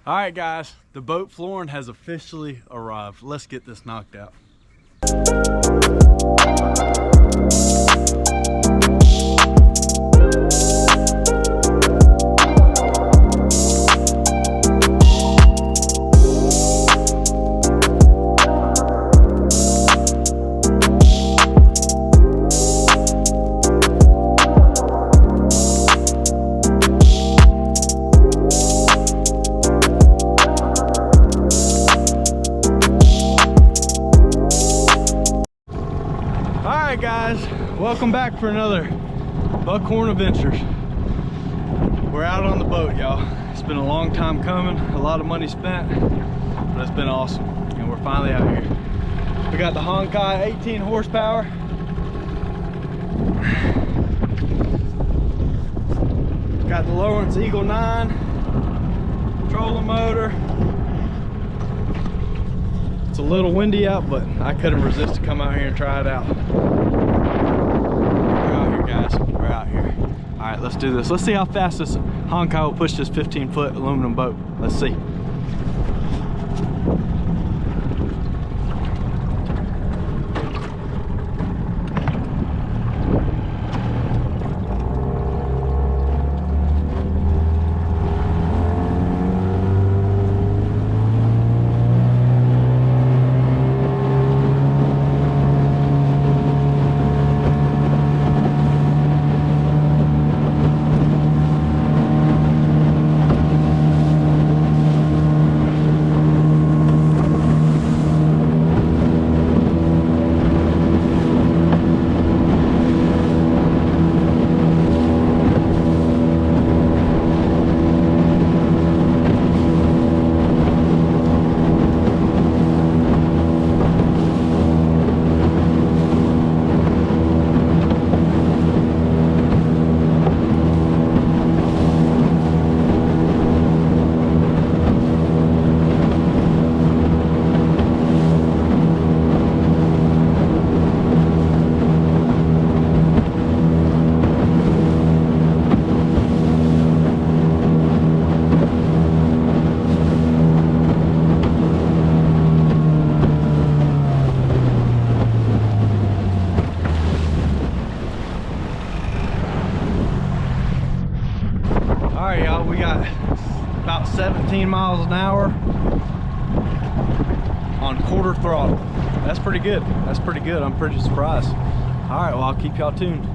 All right, guys, the boat flooring has officially arrived. Let's get this knocked out. Guys, welcome back for another Buckhorn Adventures. We're out on the boat, y'all. It's been a long time coming, a lot of money spent, but it's been awesome, and we're finally out here. We got the Hangkai 18 horsepower. Got the Lawrence Eagle 9 trolling motor. It's a little windy out, but I couldn't resist to come out here and try it out. We're out here, guys. We're out here. All right, let's do this. Let's see how fast this Hangkai will push this 15-foot aluminum boat. Let's see. All right, y'all, we got about 17 miles an hour on quarter throttle. That's pretty good. That's pretty good. I'm pretty surprised. All right, well, I'll keep y'all tuned.